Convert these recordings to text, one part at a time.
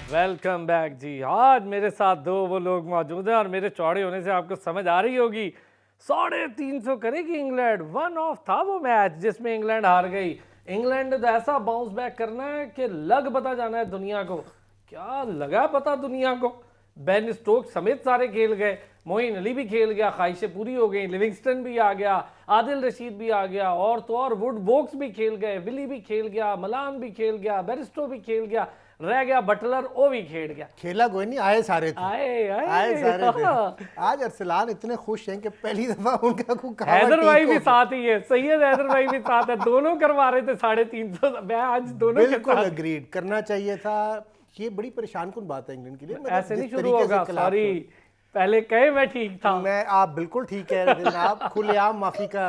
Welcome back जी। आज मेरे साथ दो वो लोग मौजूद हैं और मेरे चौड़े होने से आपको समझ आ रही होगी 350 करेगी इंग्लैंड। वन ऑफ था वो मैच जिसमें इंग्लैंड हार गई। इंग्लैंड ने तो ऐसा बाउंस बैक करना है कि लग पता जाना है दुनिया को। क्या लगा पता दुनिया को। बेन स्टोक्स समेत सारे खेल गए, मोइन अली भी खेल गया, ख्वाहिशें पूरी हो गई, लिविंगस्टन भी आ गया, आदिल रशीद भी आ गया, और तो और वुड वोक्स भी खेल गए, विली भी खेल गया, मलान भी खेल गया, बेरिस्टो भी खेल गया, रह गया बटलर, वो भी खेल गया। खेला कोई नहीं, आए सारे थे। आए सारे थे। हाँ। आज अरसलान इतने खुश हैं कि पहली दफा उनका हैदर भाई भी साथ ही है, सैयद हैदर भाई भी साथ है, दोनों करवा रहे थे 350। मैं आज दोनों के बिल्कुल साथ अग्रीड करना चाहिए था। ये बड़ी परेशान कुन बात है इंग्लैंड के लिए। ऐसे नहीं शुरू होगा, सॉरी पहले कहे मैं ठीक था। मैं आप बिल्कुल ठीक है जनाब, खुलेआम माफी का।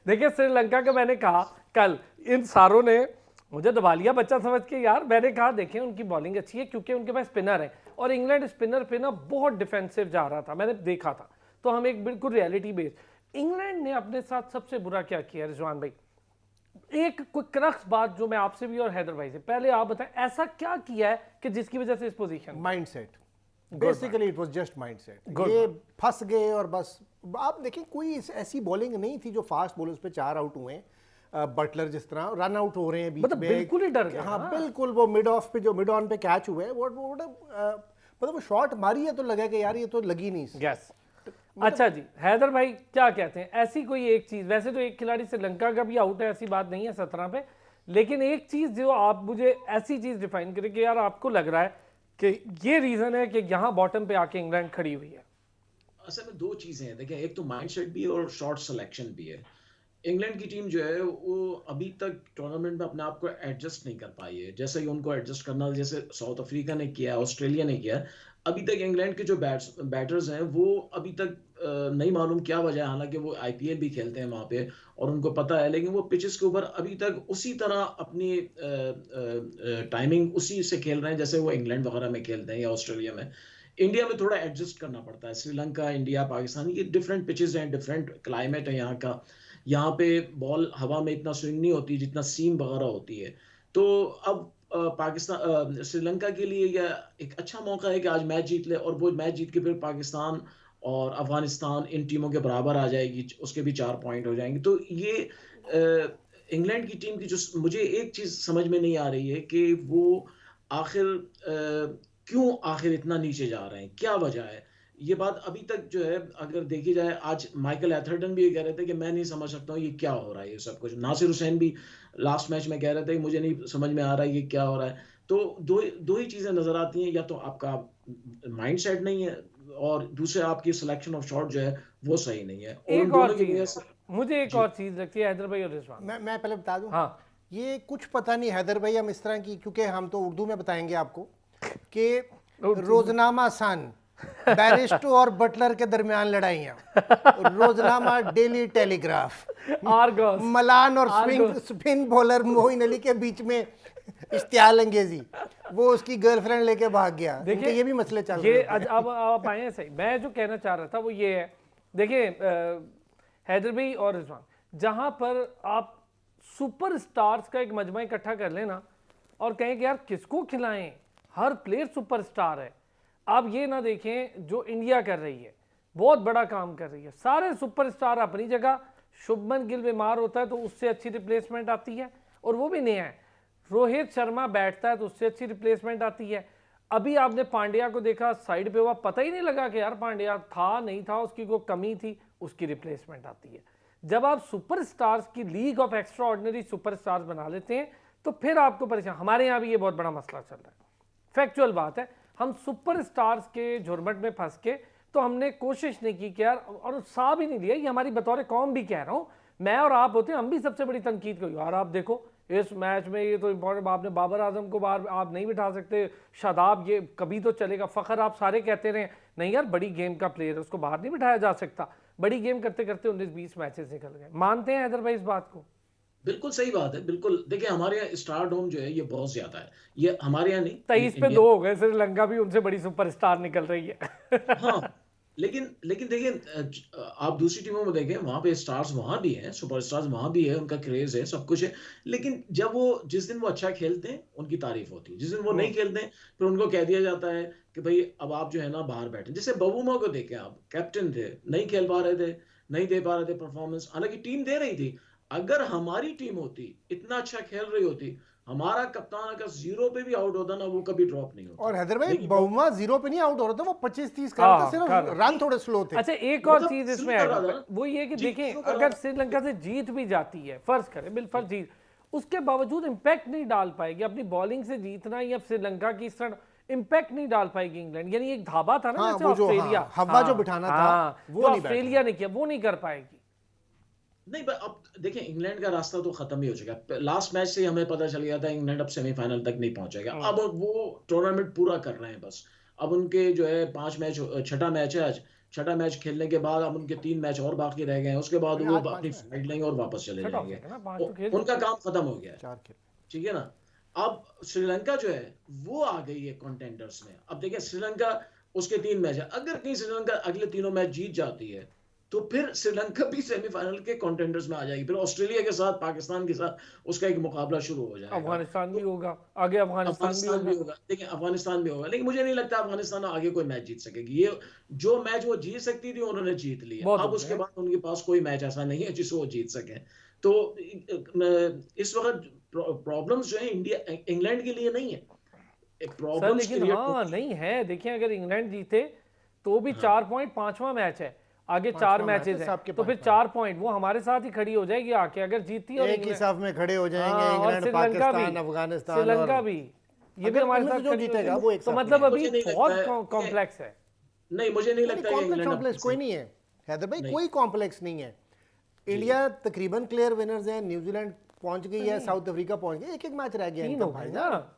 देखिए श्रीलंका का मैंने कहा कल, इन सारों ने मुझे दबा लिया बच्चा समझ के यार। मैंने कहा देखें उनकी बॉलिंग अच्छी है क्योंकि उनके पास स्पिनर है, और इंग्लैंड स्पिनर पे ना बहुत डिफेंसिव जा रहा था, मैंने देखा था। तो हम एक बिल्कुल रियलिटी बेस्ड, इंग्लैंड ने अपने साथ सबसे बुरा क्या किया रिजवान भाई। एक कोई क्रक्स बात जो मैं आपसे भी और हैदर भाई से, पहले आप बताएं ऐसा क्या किया है कि जिसकी वजह से इस position. Mindset, basically it was just mindset. ये फंस गए और बस। आप देखें कोई ऐसी बॉलिंग नहीं थी जो फास्ट बॉलर्स पे 4 आउट हुए। बटलर जिस तरह रन आउट हो रहे हैं बीच में, बिल्कुल ही डर गया। हाँ बिल्कुल, वो मिड ऑफ पे जो मिड ऑन पे कैच हुए वो मतलब वो शॉट मारी है तो लगा कि यार ये तो लगी नहीं। यस अच्छा जी, हैदर भाई क्या कहते हैं ऐसी कोई एक चीज। वैसे तो एक खिलाड़ी श्रीलंका का भी आउट है, ऐसी बात नहीं है 17 पे, लेकिन एक चीज जो आप मुझे ऐसी चीज डिफाइन करें कि यार आपको लग रहा है कि ये रीजन है कि यहाँ बॉटम पे आके इंग्लैंड खड़ी हुई है। असल में दो चीजें हैं, देखिए एक तो माइंडसेट भी है और शॉट सिलेक्शन भी है। इंग्लैंड की टीम जो है वो अभी तक टूर्नामेंट में अपने आप को एडजस्ट नहीं कर पाई है, जैसे कि उनको एडजस्ट करना जैसे साउथ अफ्रीका ने किया, ऑस्ट्रेलिया ने किया। अभी तक इंग्लैंड के जो बैटर्स हैं वो अभी तक नहीं मालूम क्या वजह है, हालांकि वो आईपीएल भी खेलते हैं वहाँ पे और उनको पता है, लेकिन वो पिचेस के ऊपर अभी तक उसी तरह अपनी टाइमिंग उसी से खेल रहे हैं जैसे वो इंग्लैंड वगैरह में खेलते हैं या ऑस्ट्रेलिया में। इंडिया में थोड़ा एडजस्ट करना पड़ता है। श्रीलंका, इंडिया, पाकिस्तान, ये डिफरेंट पिचेस हैं, डिफरेंट क्लाइमेट है यहाँ का। यहाँ पे बॉल हवा में इतना स्विंग नहीं होती जितना सीम वगैरह होती है। तो अब पाकिस्तान श्रीलंका के लिए यह एक अच्छा मौका है कि आज मैच जीत ले, और वो मैच जीत के फिर पाकिस्तान और अफगानिस्तान इन टीमों के बराबर आ जाएगी, उसके भी 4 पॉइंट हो जाएंगे। तो ये इंग्लैंड की टीम की जो मुझे एक चीज समझ में नहीं आ रही है कि वो आखिर क्यों आखिर इतना नीचे जा रहे हैं, क्या वजह है। ये बात अभी तक जो है अगर देखी जाए, आज माइकल एथरटन भी ये कह रहे थे कि मैं नहीं समझ सकता हूँ ये क्या हो रहा है ये सब कुछ। नासिर हुसैन भी लास्ट मैच में कह रहे थे कि मुझे नहीं समझ में आ रहा है ये क्या हो रहा है। तो दो ही चीजें नजर आती हैं, या तो आपका माइंडसेट नहीं है और दूसरे आपकी सिलेक्शन ऑफ शॉट जो है वो सही नहीं है। और एक और चीज मुझे एक और चीज लगती है हैदर भाई और रिजवान, मैं पहले बता दूं। हाँ ये कुछ पता नहीं हैदर भाई, हम इस तरह की, क्योंकि हम तो उर्दू में बताएंगे आपको कि रोजनामा सन, बैरिस्टो और बटलर के दरमियान लड़ाइयाँ, रोजनामा, डेली टेलीग्राफ, आर्गस, मलान और स्पिन बॉलर मोइन अली के बीच में इश्तियाल अंगेजी, वो उसकी गर्लफ्रेंड लेके भाग गया। देखिए ये भी मसले चल रहे हैं। अब आप आए सही। मैं जो कहना चाह रहा था वो ये है, देखिए हैदर भाई और रिजवान, जहां पर आप सुपर स्टार्स का एक मजमा इकट्ठा कर लेना और कहें कि यार किसको खिलाएं, हर प्लेयर सुपरस्टार है। आप ये ना देखें जो इंडिया कर रही है, बहुत बड़ा काम कर रही है, सारे सुपरस्टार अपनी जगह। शुभमन गिल बीमार होता है तो उससे अच्छी रिप्लेसमेंट आती है, और वो भी नया है। रोहित शर्मा बैठता है तो उससे अच्छी रिप्लेसमेंट आती है। अभी आपने पांड्या को देखा साइड पे हुआ, पता ही नहीं लगा कि यार पांड्या था नहीं था, उसकी कोई कमी थी, उसकी रिप्लेसमेंट आती है। जब आप सुपरस्टार्स की league of extra ordinary superstars बना लेते हैं तो फिर आपको परेशान। हमारे यहाँ भी ये बहुत बड़ा मसला चल रहा है, फैक्चुअल बात है। हम सुपरस्टार्स के झुरमट में फंस के तो हमने कोशिश नहीं की कि यार, और साथ भी नहीं लिया, ये हमारी बतौर कौम भी कह रहा हूँ, मैं और आप होते हम भी सबसे बड़ी तनकीद करी यार आप देखो इस मैच में ये तो इंपॉर्टेंट, आपने बाबर आजम को बाहर आप नहीं बिठा सकते, शादाब ये कभी तो चलेगा, फ़खर आप सारे कहते रहे, नहीं यार बड़ी गेम का प्लेयर है उसको बाहर नहीं बिठाया जा सकता। बड़ी गेम करते करते 19-20 मैचेस निकल गए। मानते हैं हैदर भाई इस बात को? बिल्कुल सही बात है, बिल्कुल। देखिए हमारे यहाँ स्टारडोम जो है ये बहुत ज्यादा है, ये हमारे यहाँ नहीं। 23 पे 2 हो गए, श्रीलंका भी उनसे बड़ी सुपरस्टार निकल रही है। हाँ लेकिन देखिए, आप दूसरी टीमों में देखें, वहां पे स्टार्स वहां भी हैं, सुपरस्टार्स वहां भी है, उनका क्रेज है, सब कुछ है। लेकिन जब वो जिस दिन वो अच्छा खेलते हैं उनकी तारीफ होती है, जिस दिन वो नहीं खेलते हैं फिर उनको कह दिया जाता है कि भाई अब आप जो है ना बाहर बैठे। जैसे बबूमा को देखें, आप कैप्टन थे, नहीं खेल पा रहे थे, नहीं दे पा रहे थे परफॉर्मेंस, हालांकि टीम दे रही थी। अगर हमारी टीम होती, इतना अच्छा खेल रही होती, हमारा कप्तान अगर 0 पे भी आउट होता ना, वो कभी ड्रॉप नहीं और होता। हैदर भाई लेकिन बहुमा 0 पे नहीं आउट हो रहा था, वो 25-30 कर रहा था, हाँ सिर्फ कर रन थोड़े स्लो थे। अच्छा एक और मतलब चीज शुरू इसमें कर ऐड रहा था है, ना, वो ये कि जी देखें शुरू कर रहा अगर था। श्रीलंका से जीत भी जाती है, फर्ज करें बिल्कुल जीत, उसके बावजूद इम्पैक्ट नहीं डाल पाएगी अपनी बॉलिंग से जीतना, या श्रीलंका की इस तरह इम्पैक्ट नहीं डाल पाएगी इंग्लैंड। यानी एक धाबा था ना हाँ, जैसे वो जो ऑस्ट्रेलिया, हवा जो बिठाना था, वो जो नहीं बैठ ऑस्ट्रेलिया रहा। ने किया वो नहीं कर पाएगी। नहीं, पर अब देखिए इंग्लैंड का रास्ता तो खत्म ही हो चुका है। लास्ट मैच से ही हमें पता चल गया था इंग्लैंड अब सेमीफाइनल तक नहीं पहुंचेगा। अब वो टूर्नामेंट पूरा कर रहे हैं बस। अब उनके जो है 5 मैच, छठा मैच है आज, छठा मैच खेलने के बाद अब उनके 3 मैच और बाकी रह गए हैं, उसके बाद अरे वो आज अपनी 5वां है, फ्लाइट लेंगे और वापस चले छठा हो जाएंगे। जाएगा ना, 5 तो खेल उनका चुके हैं। काम खत्म हो गया है। 4 खेल। ठीक है ना। अब श्रीलंका जो है वो आ गई है कॉन्टेंडर्स में। अब देखिए श्रीलंका, उसके 3 मैच है, अगर कहीं श्रीलंका अगले तीनों मैच जीत जाती है तो फिर श्रीलंका भी सेमीफाइनल के कॉन्टेंडर्स में आ जाएगी। फिर ऑस्ट्रेलिया के साथ, पाकिस्तान के साथ उसका एक मुकाबला शुरू हो जाएगा। अफगानिस्तान भी तो होगा आगे, अफगानिस्तान भी अफगानिस्तान भी होगा। होगा, देखिए अफगानिस्तान भी होगा, लेकिन मुझे नहीं लगता अफगानिस्तान आगे कोई मैच जीत सकेगी। ये जो मैच वो जीत सकती थी उन्होंने जीत लिया, बहुत हो अब गए उसके हैं। बाद उनके पास कोई मैच ऐसा नहीं है जिसे वो जीत सके। तो इस वक्त प्रॉब्लम्स जो है इंडिया इंग्लैंड के लिए नहीं है, सर प्रॉब्लम्स लेकिन क्रिएट हाँ होती नहीं है, देखिए अगर इंग्लैंड जीते तो भी है। 4 पॉइंट, 5वां मैच है, आगे 4 5वां मैच है, मैचेस हैं, सबके तो 5 फिर पॉइंट 4 पॉइंट वो हमारे साथ ही खड़ी हो जाएगी आके अगर जीती। और एक ही साफ में खड़े हो जाएंगे, हाँ, और इंग्लैंड, श्रीलंका भी, पाकिस्तान, अफगानिस्तान। और श्रीलंका भी, ये भी अगर हमारे इनमें साथ से जो खड़ी हो जीतेगा जाएगी। वो एक तो साथ मतलब में अभी मुझे नहीं बहुत लगता है कॉम्प्लेक्स है। नहीं, मुझे नहीं नहीं लगता है कि कॉम्प्लेक्स इंग्लैंड कॉम्प्लेक्स कोई नहीं है हैदर भाई, नहीं। कोई कॉम्प्लेक्स नहीं है। इंडिया तकरीबन क्लियर विनर्स है, न्यूजीलैंड पहुंच गई है, साउथ अफ्रीका पहुंच गई, एक एक मैच रह गया 3 इनका हो गए भाईजान। ना,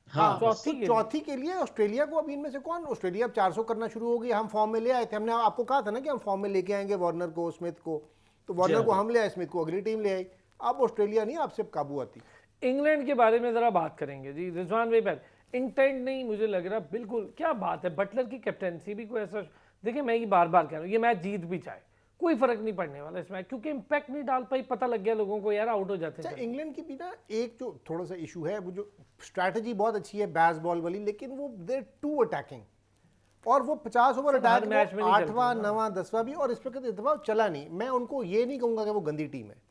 हाँ चौथी तो के लिए। चौथी के लिए ऑस्ट्रेलिया को, अभी इनमें से कौन, ऑस्ट्रेलिया अब 400 करना शुरू हो गई। हम फॉर्म में ले आए थे, हमने आपको कहा था ना कि हम फॉर्म में लेके आएंगे वार्नर को, स्मिथ को, तो वार्नर को हम ले आए, स्मिथ को अगली टीम ले आई। अब ऑस्ट्रेलिया नहीं आपसे काबू आती। इंग्लैंड के बारे में जरा बात करेंगे जी रिजवान भाई। पहले इंटेंट नहीं मुझे लग रहा, बिल्कुल क्या बात है, बटलर की कैप्टनसी भी कोई ऐसा, देखिए मैं ये बार बार कह रहा हूँ, ये मैच जीत भी जाए कोई फर्क नहीं पड़ने वाला इस मैच, क्योंकि इम्पैक्ट नहीं डाल पाई, पता लग गया लोगों को यार आउट हो जाते अच्छा हैं। इंग्लैंड की भी ना एक जो थोड़ा सा इशू है, वो जो स्ट्रैटेजी बहुत अच्छी है बैस बॉल वाली, लेकिन वो देर टू अटैकिंग, और वो 50 ओवर हर अटैक मैच में नहीं करते 8वां ना। 9वां 10वां भी, और इस पर कभी इतना चला नहीं। मैं उनको ये नहीं कहूंगा कि वो गंदी टीम है,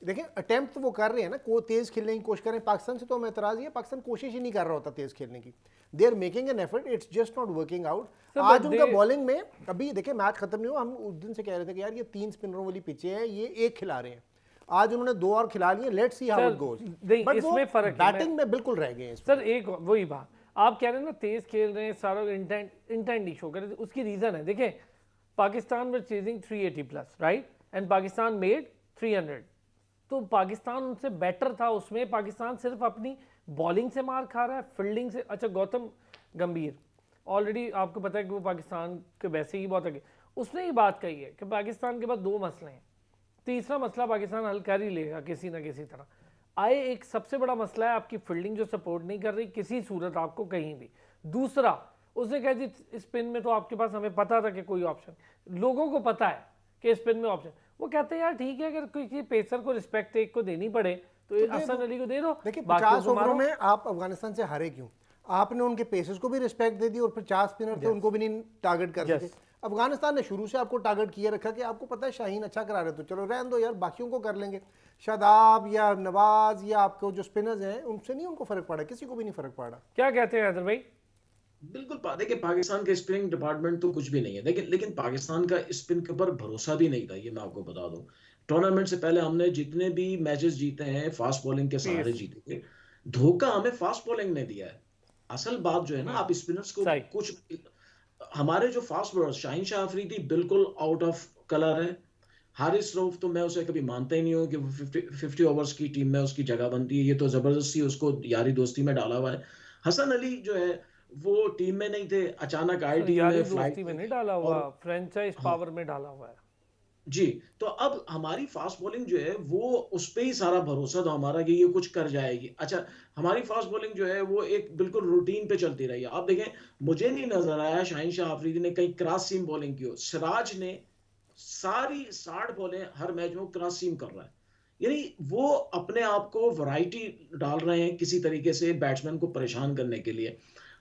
देखिए अटेम्प्ट तो वो कर रहे हैं ना, को तेज खेलने की कोशिश कर रहे हैं। पाकिस्तान से तो हमें एतराज ये, पाकिस्तान कोशिश ही नहीं कर रहा होता तेज खेलने की, they are making an effort, it's just not working out. आज उनका बॉलिंग में, अभी देखिए मैच खत्म नहीं हुआ, हम उस दिन से कह रहे थे कि यार ये 3 स्पिनरों वाली पिचे हैं, ये एक खिला रहे हैं, आज उन्होंने 2 और खिला लिए, let's see how it goes. नहीं, इसमें फर्क है। बैटिंग में बिल्कुल रह गए हैं सर एक वही बात आप कह रहे हैं ना, तेज खेल रहे हैं, सारा इंटेंट नहीं शो कर रहे, उसकी रीजन है। देखिए Pakistan were chasing 380 plus right, and Pakistan made 300, तो पाकिस्तान उनसे बेटर था उसमें। पाकिस्तान सिर्फ अपनी बॉलिंग से मार खा रहा है, फील्डिंग से। अच्छा गौतम गंभीर ऑलरेडी आपको पता है कि वो पाकिस्तान के वैसे ही बहुत आगे, उसने ये बात कही है कि पाकिस्तान के पास 2 मसले हैं, तीसरा मसला पाकिस्तान हल कर ही लेगा किसी ना किसी तरह। आए एक सबसे बड़ा मसला है आपकी फील्डिंग जो सपोर्ट नहीं कर रही किसी सूरत आपको कहीं भी। दूसरा उसने कहा जी स्पिन में तो आपके पास, हमें पता था कि कोई ऑप्शन, लोगों को पता है कि स्पिन में ऑप्शन, वो कहते हैं यार ठीक है अगर किसी पेसर को रिस्पेक्ट एक को देनी पड़े तो हसन अली को दे दो। देखिए 50 ओवरों में आप अफगानिस्तान से हारे क्यों, आपने उनके पेसर्स को भी रिस्पेक्ट दे दी और 50 स्पिनर थे उनको भी नहीं टारगेट कर सके। अफगानिस्तान ने शुरू से आपको टारगेट किए रखा कि आपको पता है शाहीन अच्छा करा रहे, तो चलो रहने दो यार, बाकियों को कर लेंगे, शादाब या नवाज या आपको जो स्पिनर्स हैं उनसे नहीं उनको फर्क पड़ा, किसी को भी नहीं फर्क पड़ा। क्या कहते हैं हैदर भाई? बिल्कुल, देखिए पाकिस्तान के स्पिनिंग डिपार्टमेंट तो कुछ भी नहीं है, लेकिन पाकिस्तान का स्पिन के ऊपर भरोसा भी नहीं था, ये मैं आपको बता दूं। टूर्नामेंट से पहले हमने जितने भी मैचेस जीते हैं फास्ट बॉलिंग के सहारे जीते थे, धोखा हमें फास्ट बॉलिंग ने दिया है। असल बात जो है ना, आप स्पिनर्स को कुछ, हमारे जो फास्ट बॉलर शाहीन शाह अफरीदी बिल्कुल आउट ऑफ कलर है। हारिस रऊफ तो मैं उसे कभी मानता ही नहीं हूँ कि 50 ओवर्स की टीम में उसकी जगह बनती है, ये तो जबरदस्ती उसको यारी दोस्ती में डाला हुआ है। हसन अली जो है वो टीम में नहीं थे, अचानक आए टीम में, दोस्ती में नहीं डाला हुआ, फ्रेंचाइज पावर में डाला हुआ है। जी, तो अब हमारी फ़ास्ट बॉलिंग जो है वो उस पे ही सारा भरोसा था हमारा कि ये कुछ कर जाएगी। अच्छा, हमारी फ़ास्ट बॉलिंग जो है वो एक बिल्कुल रूटीन पे चलती रही है। आप देखें, मुझे नहीं नज़र आया शाहीन शाह अफरीदी ने कहीं क्रॉस सीम बॉलिंग की हो। सिराज ने सारी 60 बॉलें हर मैच में वो क्रॉस सीम कर रहा है। यानी वो अपने आप को वैरायटी डाल रहे हैं किसी तरीके से बैट्समैन को परेशान करने के लिए।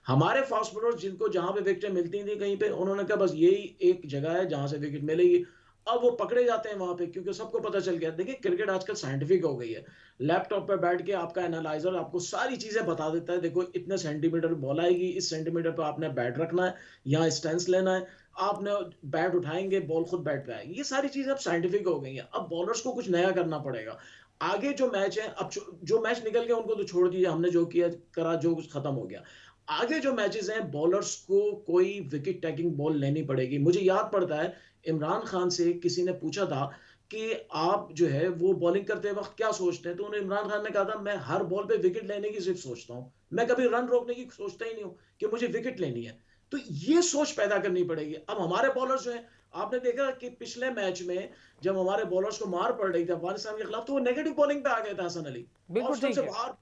हमारे फ़ास्ट बॉलर्स जिनको जहाँ पे विकेटें मिलती थी कहीं पे, उन्होंने कहा बस यही एक जगह है जहाँ से विकेट मिलेगी। अब वो पकड़े जाते हैं वहां पे क्योंकि सबको पता चल गया। देखिए क्रिकेट आजकल साइंटिफिक हो गई है। लैपटॉप पे बैठ के आपका एनालाइजर आपको सारी चीजें बता देता है, देखो इतने सेंटीमीटर बॉल आएगी, इस सेंटीमीटर पे आपने बैट रखना है, यहाँ स्टेंस लेना है, आपने बैट उठाएंगे बॉल खुद बैट पे आएगी। ये सारी चीजें अब साइंटिफिक हो गई हैं। अब बॉलर्स को कुछ नया करना पड़ेगा। आगे जो मैच है, अब जो मैच निकल गया उनको तो छोड़ दीजिए, हमने जो किया करा, जो कुछ खत्म हो गया। आगे जो मैचेस हैं बॉलर्स को कोई विकेट टेकिंग बॉल लेनी पड़ेगी। मुझे याद पड़ता है इमरान खान से किसी ने पूछा था कि आप जो है वो बॉलिंग करते वक्त क्या सोचते हैं, तो उन्हें इमरान खान ने कहा था मैं हर बॉल पे विकेट लेने की सिर्फ सोचता हूं, मैं कभी रन रोकने की सोचता ही नहीं हूं कि मुझे विकेट लेनी है। तो ये सोच पैदा करनी पड़ेगी। अब हमारे बॉलर्स जो है, आपने देखा कि पिछले मैच में जब हमारे बॉलर्स को मार पड़ रही थी अफगानिस्तान के खिलाफ, तो वो नेगेटिव बॉलिंग पे आ गए थे हसन अली, ऑफ बिल्कुल स्टंप ठीक से है। बाहर।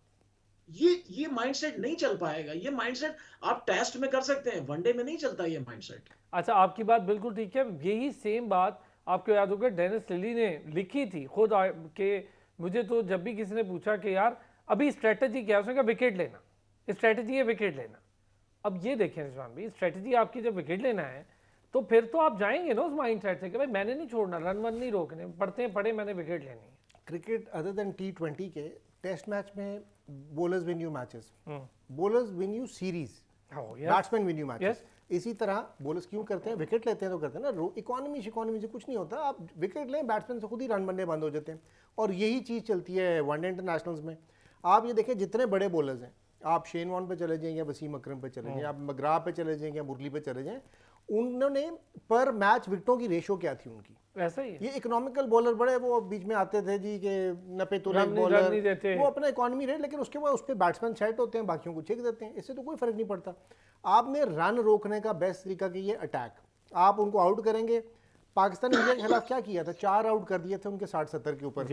ये माइंडसेट नहीं चल पाएगा। ये माइंडसेट आप टेस्ट में कर सकते हैं, वनडे में नहीं चलता ये माइंडसेट। अच्छा, आपकी बात बिल्कुल ठीक है। यही सेम बात आपको याद होगा डेनिस लिली ने लिखी थी खुद के, मुझे तो जब भी किसी ने पूछा कि यार अभी स्ट्रेटजी क्या है, उसने कहा विकेट लेना, स्ट्रेटजी है विकेट लेना। अब ये देखें रिजवान भाई, स्ट्रेटजी आपकी जब विकेट लेना है तो फिर तो आप जाएंगे ना उस माइंड सेट से कि भाई मैंने नहीं छोड़ना, रन वन नहीं रोकने, पढ़ते हैं पढ़े, मैंने विकेट लेनी है। क्रिकेट अदर देन T20 के टेस्ट मैच में bowlers win you matches, bowlers win you series, batsman win you matches. इसी तरह बॉलर्स क्यों करते हैं, विकेट लेते हैं तो करते हैं ना, इकोनॉमी से कुछ नहीं होता। आप विकेट लें, बैट्समैन से खुद ही रन बनने बंद हो जाते हैं। और यही चीज़ चलती है वनडे इंटरनेशनल्स में। आप ये देखें जितने बड़े बॉलर्स हैं, आप शेन वॉर्न पे चले जाएं या वसीम अकरम पे चले जाएं, आप मगरा पे चले जाएं या मुरली पे चले जाएं, उन्होंने पर मैच विकेटों की रेशो क्या थी उनकी, ऐसा ही है। ये इकोनॉमिकल बॉलर बड़े वो बीच में आते थे जी के नपे तुले रन बॉलर, नहीं देते। वो अपना इकोनॉमी रेट, लेकिन उसके बाद उस पर बैट्समैन सेट होते हैं, बाकियों को छेक देते हैं, इससे तो कोई फर्क नहीं पड़ता। आपने रन रोकने का बेस्ट तरीका कि ये अटैक, आप उनको आउट करेंगे। पाकिस्तान इंडिया के खिलाफ क्या किया था, 4 आउट कर दिए थे उनके 60-70 के ऊपर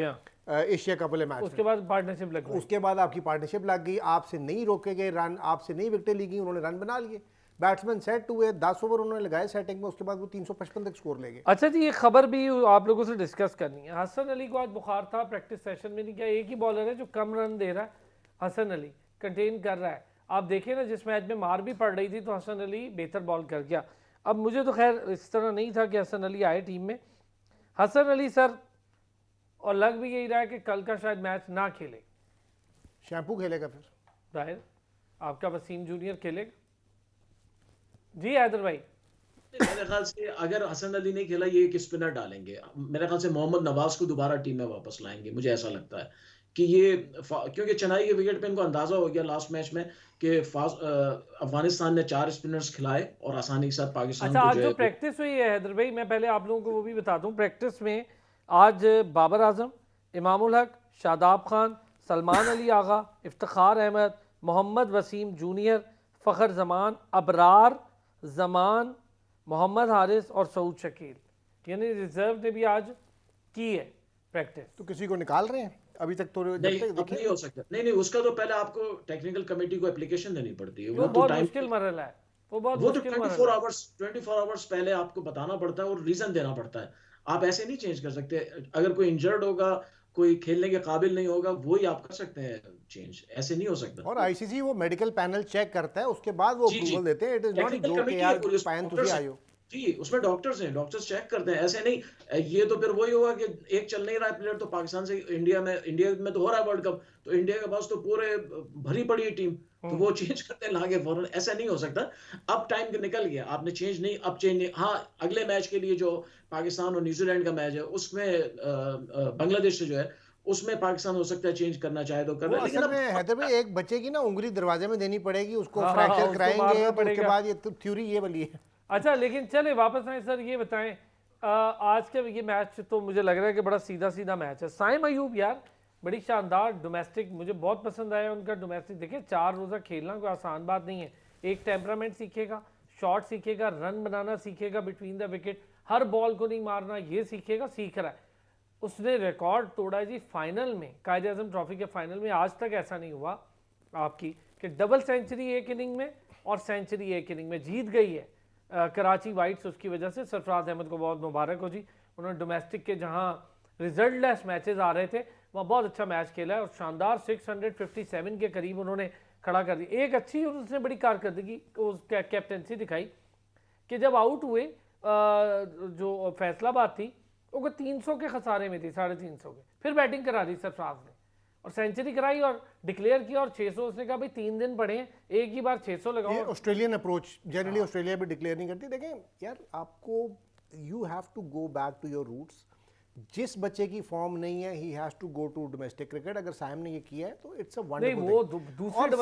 एशिया कप वाले मैच। उसके बाद पार्टनरशिप लग गई, उसके बाद आपकी पार्टनरशिप लग गई, आपसे नहीं रोके गए रन, आपसे नहीं विकेटें ली गई, उन्होंने रन बना लिए, बैट्समैन सेट हुए, 10 ओवर उन्होंने लगाए सेटिंग में, उसके बाद वो 355 तक स्कोर ले गए। अच्छा जी, ये खबर भी आप लोगों से डिस्कस करनी है। हसन अली को आज बुखार था, प्रैक्टिस सेशन में नहीं किया। एक ही बॉलर है जो कम रन दे रहा है, हसन अली कंटेन कर रहा है। आप देखिए ना, जिस मैच में मार भी पड़ रही थी तो हसन अली बेहतर बॉल कर गया। अब मुझे तो खैर इस तरह नहीं था कि हसन अली आए टीम में। हसन अली सर, और लग भी यही रहा है कि कल का शायद मैच ना खेले। शैम्पू खेलेगा फिर जाहिर आपका वसीम जूनियर खेलेगा जी। हैदर भाई, मेरे ख्याल से अगर हसन अली नहीं खेला, ये एक स्पिनर डालेंगे। मेरे ख्याल से मोहम्मद नवाज को दोबारा टीम में वापस लाएंगे। मुझे ऐसा लगता है कि ये क्योंकि चेन्नई के विकेट पे इनको अंदाजा हो गया लास्ट मैच में कि अफगानिस्तान ने 4 स्पिनर्स खिलाए और आसानी के साथ पाकिस्तान अच्छा को आज जो जो है प्रैक्टिस हुई है हैदर भाई, मैं पहले आप लोगों को वो भी बता दूं। प्रैक्टिस में आज बाबर आजम, इमामुल हक, शादाब खान, सलमान अली आगा, इफ्तिखार अहमद, मोहम्मद वसीम जूनियर, फ़खर जमान, अबरार जमान, मोहम्मद हारिस और सऊद शकील, यानी रिजर्व ने भी आज की है प्रैक्टिस। तो किसी को निकाल रहे हैं अभी तक तो जब नहीं, तक अब नहीं देखें। हो सकता। नहीं, उसका तो पहले आपको टेक्निकल कमेटी को एप्लीकेशन देनी पड़ती है। वो वो तो बहुत टाइम, मुश्किल मरहला है, वो बहुत वो तो मुश्किल 24 मरहला है। आवर्स 24 आवर्स पहले आपको बताना पड़ता है और रीजन देना पड़ता है। आप ऐसे नहीं चेंज कर सकते। अगर कोई इंजर्ड होगा, कोई खेलने के काबिल नहीं होगा, वो ही आप कर सकते हैं चेंज, ऐसे नहीं हो सकता। और आईसीसी वो मेडिकल पैनल चेक करता है, उसके बाद वो जी, अप्रूवल देते हैं। इट इज नॉट टेक्निकल जो कि कमेटी है यार पूरी, उसमें पायन तुझे डॉक्टर्स हैं। आयो। जी, उसमें डॉक्टर्स हैं, डॉक्टर्स चेक करते हैं। ऐसे नहीं ये तो फिर वही होगा कि एक चल नहीं रहा है प्लेयर तो पाकिस्तान से इंडिया में तो हो रहा है वर्ल्ड कप, तो इंडिया के पास तो पूरे भरी पड़ी है टीम, तो वो चेंज करते हैं लाके फौरन। ऐसा नहीं हो सकता। अब टाइम निकल गया, आपने चेंज नहीं, अब चेंज नहीं। हाँ, अगले मैच के लिए जो पाकिस्तान और न्यूजीलैंड का मैच है उसमें बांग्लादेश से जो है, उसमें पाकिस्तान हो सकता है चेंज करना चाहे तो कर वो रहा है, लेकिन असल अब में हैदर भाई एक बच्चे की ना उंगली दरवाजे में देनी पड़ेगी, उसको हाँ, फ्रैक्चर उसको कराएंगे, मारना तो उसके पड़ेगा। बाद ये थ्योरी ये वाली है। अच्छा, लेकिन चले वापस आए सर, ये बताएं आज के ये मैच तो मुझे लग रहा है कि बड़ा सीधा सीधा मैच है। साइम अयूब यार बड़ी शानदार डोमेस्टिक, मुझे बहुत पसंद आया उनका डोमेस्टिक। देखिए 4 रोज़ा खेलना कोई आसान बात नहीं है। एक टेम्परामेंट सीखेगा, शॉट सीखेगा, रन बनाना सीखेगा between the wicket, her ball को नहीं मारना, ये सीखेगा, सीख रहा है। उसने रिकॉर्ड तोड़ा है जी फाइनल में, कायदे आजम ट्रॉफी के फाइनल में। आज तक ऐसा नहीं हुआ आपकी कि डबल सेंचुरी एक इनिंग में और सेंचुरी एक इनिंग में। जीत गई है कराची वाइट्स उसकी वजह से। सरफराज अहमद को बहुत मुबारक हो जी, उन्होंने डोमेस्टिक के जहां रिजल्ट लेस मैचेस आ रहे थे वहाँ बहुत अच्छा मैच खेला है और शानदार 657 के करीब उन्होंने खड़ा कर दिया। एक अच्छी उसने बड़ी कारकर्दगी कैप्टनसी दिखाई कि जब आउट हुए जो फैसलाबाद थी वो 300 के खसारे में थी, 350 के, फिर बैटिंग करा दी सरफराज ने और सेंचुरी कराई और डिक्लेयर किया। और 600 उसने कहा भाई 3 दिन पड़े हैं, एक ही बार 600 लगाओ। ऑस्ट्रेलियन अप्रोच, जनरली ऑस्ट्रेलिया भी डिक्लेयर नहीं करती। देखें यार, आपको you have to go back to your roots. जिस बच्चे की फॉर्म नहीं है, he has to go to domestic cricket. अगर साइम ने ये किया है तो इट्स अ वंडरफुल थिंग। और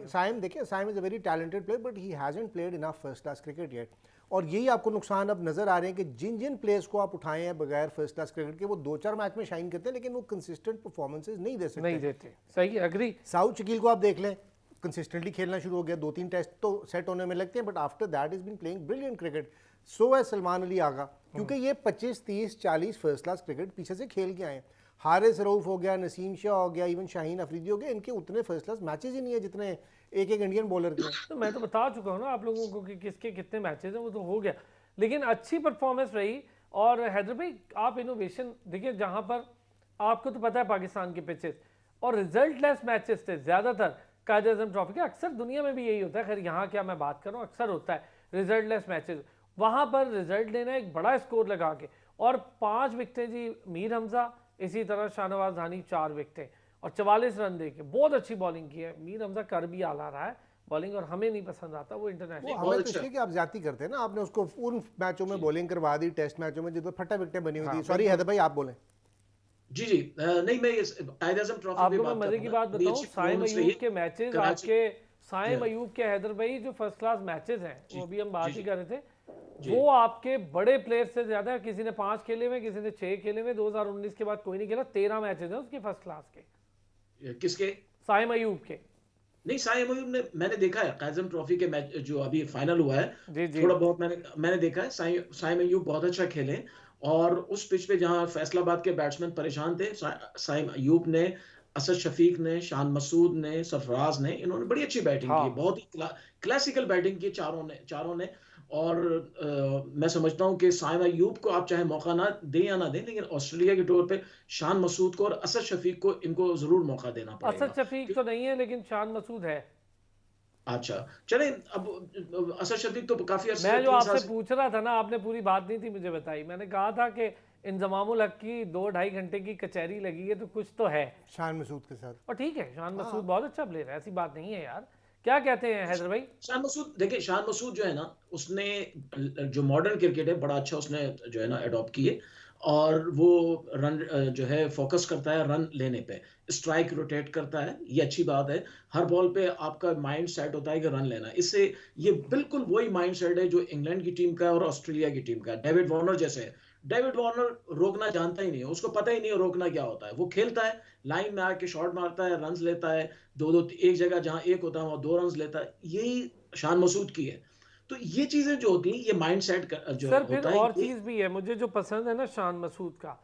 साइम देखिए, Saim is a very talented player but he hasn't played enough first class cricket yet. और यही आपको नुकसान अब नजर आ रहे हैं कि जिन जिन प्लेयर्स को आप उठाए हैं बगैर फर्स्ट क्लास क्रिकेट के, वो 2-4 मैच में शाइन करते हैं लेकिन वो कंसिस्टेंट परफॉर्मेंसेज नहीं दे सकते, नहीं देते। सही, एग्री। साउथ शकील को आप देख लें, कंसिस्टेंटली खेलना शुरू हो गया, 2-3 टेस्ट तो सेट होने में लगते हैं but after that is been playing brilliant cricket. So है सलमान अली आगा, क्योंकि ये 25, 30, 40 फर्स्ट क्लास क्रिकेट पीछे से खेल के आए हैं। हारिस रऊफ हो गया, नसीम शाह हो गया, इवन शाहीन अफरीदी हो गया, इनके उतने फर्स्ट क्लास मैचेस ही नहीं है जितने एक इंडियन बॉलर के। तो मैं तो बता चुका हूँ ना आप लोगों को कि किसके कितने मैचेस हैं, वो तो हो गया। लेकिन अच्छी परफॉर्मेंस रही। और हैदर भाई आप इनोवेशन देखिए, जहाँ पर आपको तो पता है पाकिस्तान के पिचेस और रिजल्ट लेस मैचेस थे ज़्यादातर कायदे आज़म ट्रॉफी के। अक्सर दुनिया में भी यही होता है, खैर यहाँ क्या मैं बात कर रहा हूँ, अक्सर होता है रिजल्ट लेस मैचेस। वहाँ पर रिजल्ट लेना, एक बड़ा स्कोर लगा के, और 5 विकेटें जी मीर हमजा, इसी तरह शाहनवाज धानी 4 विकेटें और 44 रन दे के बहुत अच्छी बॉलिंग की है। मीर हमजा कर भी आला रहा है बॉलिंग, और हमें नहीं पसंद आता वो इंटरनेशनल। हमें तो इसलिए कि आप ज्यादा करते हैं ना, आपने उसको उन मैचों में बॉलिंग करवा दी, टेस्ट मैचों में जिसमें फटा विकेटें बनी हुई थी। सॉरी हैदर भाई, आप बोलें। जी जी, नहीं मैं कायदे आज़म ट्रॉफी आपको मैं मजे की बात बताऊं, साइम अयूब के मैचेस आपके, साइम अयूब के हैदर भाई जो फर्स्ट क्लास मैचेस हैं, वो भी हम बात ही कर रहे थे, वो आपके बड़े प्लेयर से ज्यादा, किसी ने 5 खेले हुए, किसी ने 6 खेले हुए। 2019 के बाद कोई नहीं खेला। 13 मैचेस हैं उसके फर्स्ट क्लास के। किसके? साइम अयूब के। नहीं, साइम अयूब ने मैंने देखा है कायदे आज़म ट्रॉफी के मैच जो अभी फाइनल हुआ है, जी जी, थोड़ा बहुत मैंने देखा है। साइम अयूब बहुत अच्छा खेले और उस पिच पे जहां फैसलाबाद के बैट्समैन परेशान थे, साइम अयूब ने, असद शफीक ने, शान मसूद ने, सरफराज ने, इन्होंने बड़ी अच्छी बैटिंग की, बहुत ही क्लासिकल बैटिंग की चारों ने। और मैं समझता हूं कि साइम अयूब को आप चाहे मौका ना दें या ना दें, लेकिन ऑस्ट्रेलिया के तौर पे शान मसूद को और असद शफीक को, इनको जरूर मौका देना पड़ेगा। असद शफीक तो नहीं है लेकिन शान मसूद है। अच्छा चले, अब असद शफीक तो काफी अर्से, मैं जो आपसे पूछ रहा था ना, आपने पूरी बात नहीं थी मुझे बताई। मैंने कहा था कि इंजमामुल हक की 2-2.5 घंटे की कचहरी लगी है तो कुछ तो है शान मसूद के साथ। और ठीक है, शान मसूद बहुत अच्छा प्लेयर है, ऐसी बात नहीं है यार। क्या कहते हैं हैदर भाई? शान मसूद, देखिए शान मसूद जो है ना, उसने जो मॉडर्न क्रिकेट है बड़ा अच्छा उसने जो है ना अडॉप्ट किए, और वो रन जो है फोकस करता है रन लेने पे, स्ट्राइक रोटेट करता है, ये अच्छी बात है। हर बॉल पे आपका माइंड सेट होता है कि रन लेना, इससे ये बिल्कुल वही माइंड सेट है जो इंग्लैंड की टीम का है और ऑस्ट्रेलिया की टीम का है। डेविड वार्नर जैसे है, डेविड वार्नर रोकना जानता ही नहीं है, उसको पता ही नहीं है रोकना क्या होता है। वो खेलता है, लाइन में आके शॉट मारता है, रन लेता है, दो एक जगह जहां एक होता है वहां 2 रन लेता है। यही शान मसूद की है। तो ये चीजें जो होती हैं, ये माइंड सेट जो सर फिर होता है, और चीज भी है मुझे जो पसंद है ना शान मसूद का,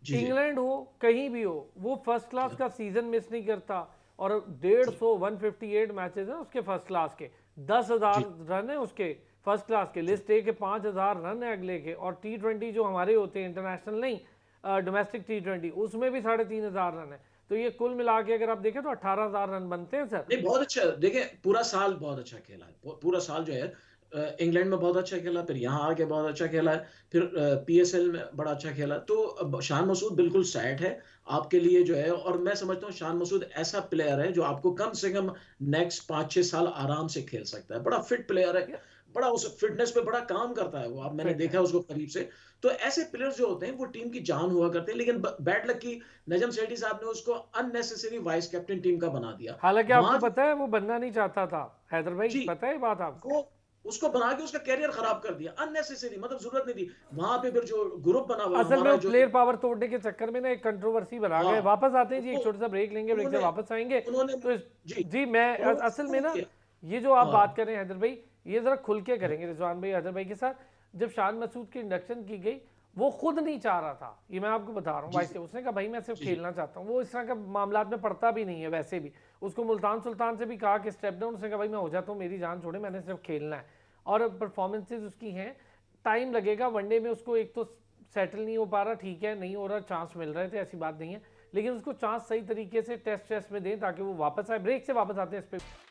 इंग्लैंड हो कहीं भी हो, वो फर्स्ट क्लास का सीजन मिस नहीं करता। और 158 मैचेस हैं उसके फर्स्ट क्लास के, 10,000 रन है उसके फर्स्ट क्लास के। लिस्ट ए के 5,000 रन है अगले के, और T20 जो हमारे होते हैं, इंटरनेशनल नहीं डोमेस्टिक T20, उसमें भी 3,500 रन है। तो ये कुल मिला के अगर आप देखें तो 18,000 रन बनते हैं सर। नहीं बहुत अच्छा, देखें पूरा साल बहुत अच्छा खेला है, पूरा साल जो है इंग्लैंड में बहुत अच्छा खेला, फिर यहाँ आके बहुत अच्छा खेला है, फिर PSL में बड़ा अच्छा खेला। तो शान मसूद बिल्कुल सेट है आपके लिए जो है। और मैं समझता हूँ शान मसूद ऐसा प्लेयर है जो आपको कम से कम नेक्स्ट 5-6 साल आराम से खेल सकता है। बड़ा फिट प्लेयर है, बड़ा उस फिटनेस पे बड़ा काम करता है वो, आप मैंने देखा है उसको करीब से। तो ऐसे प्लेयर्स जो होते हैं वो टीम की जान हुआ करते हैं, लेकिन बैड लक की नजम सेठी साहब ने उसको अननेसेसरी वाइस कैप्टन टीम का बना दिया। हालांकि आपको पता है वो बनना नहीं चाहता था हैदर भाई, पता है बात आपको? उसको बना के उसका कैरियर खराब कर दिया अननेसेसरी, मतलब जरूरत नहीं थी वहां पे। फिर जो ग्रुप बना हुआ असल में प्लेयर पावर तोड़ने के चक्कर में ना एक कंट्रोवर्सी बना गए। वापस आते हैं जी, एक छोटा सा ब्रेक लेंगे, ब्रेक से वापस आएंगे। तो जी मैं असल में ना ये जो आप बात कर रहे हैं हैदर भाई, ये जरा खुल के करेंगे रिजवान भाई हैदर भाई के साथ। जब शान मसूद की इंडक्शन की गई वो खुद नहीं चाह रहा था, ये मैं आपको बता रहा हूँ भाई से, उसने कहा भाई मैं सिर्फ खेलना चाहता हूँ। वो इस तरह का मामला में पड़ता भी नहीं है वैसे भी। उसको मुल्तान सुल्तान से भी कहा कि स्टेप डाउन, उसने कहा भाई मैं हो जाता हूँ, मेरी जान छोड़े, मैंने सिर्फ खेलना है। और परफॉर्मेंसेज उसकी हैं, टाइम लगेगा, वनडे में उसको एक तो सेटल नहीं हो पा रहा, ठीक है नहीं हो रहा, चांस मिल रहे थे, ऐसी बात नहीं है, लेकिन उसको चांस सही तरीके से टेस्ट में दें ताकि वो वापस आए। ब्रेक से वापस आते हैं इस पर।